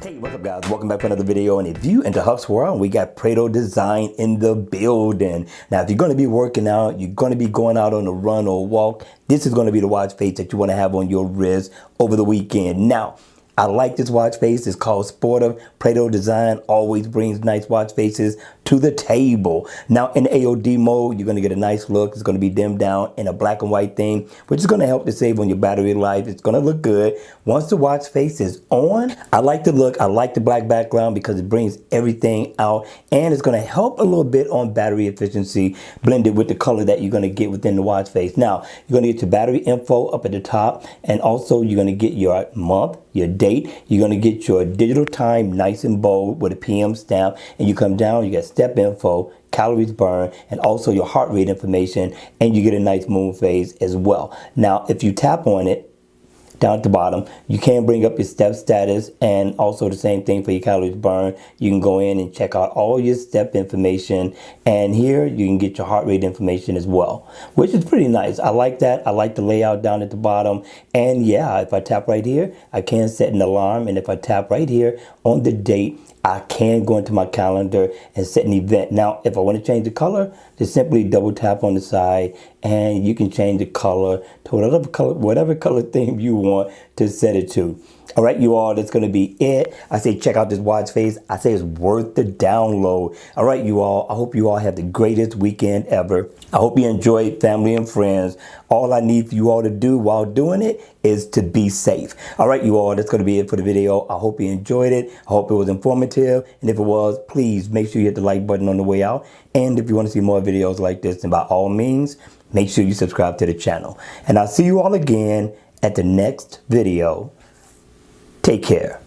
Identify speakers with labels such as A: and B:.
A: Hey, what's up guys? Welcome back to another video. And if you into Huff's World, we got Prado Design in the building. Now, if you're going to be working out, you're going to be going out on a run or a walk, this is going to be the watch face that you want to have on your wrist over the weekend. Now, I like this watch face. It's called Sportive. Prado Design always brings nice watch faces to the table. Now in AOD mode, you're going to get a nice look. It's going to be dimmed down in a black and white theme, which is going to help to save on your battery life. It's going to look good. Once the watch face is on, I like the look. I like the black background because it brings everything out, and it's going to help a little bit on battery efficiency blended with the color that you're going to get within the watch face. Now, you're going to get your battery info up at the top, and also you're going to get your month, your date. You're going to get your digital time nice and bold with a PM stamp, and you come down, you get step info, calories burned, and also your heart rate information, and you get a nice moon phase as well. Now, if you tap on it, down at the bottom, you can bring up your step status, and also the same thing for your calories burned. You can go in and check out all your step information, and here you can get your heart rate information as well, which is pretty nice. I like that. I like the layout down at the bottom. And yeah, if I tap right here, I can set an alarm, and if I tap right here on the date, I can go into my calendar and set an event. Now, if I want to change the color, just simply double tap on the side, and you can change the color to whatever color theme you want to set it to. All right, you all, that's going to be it. I say check out this watch face. I say it's worth the download. All right, you all, I hope you all have the greatest weekend ever. I hope you enjoy family and friends. All I need for you all to do while doing it is to be safe. All right, you all, that's going to be it for the video. I hope you enjoyed it. I hope it was informative. And if it was, please make sure you hit the like button on the way out. And if you want to see more videos like this, then by all means, make sure you subscribe to the channel. And I'll see you all again at the next video. Take care.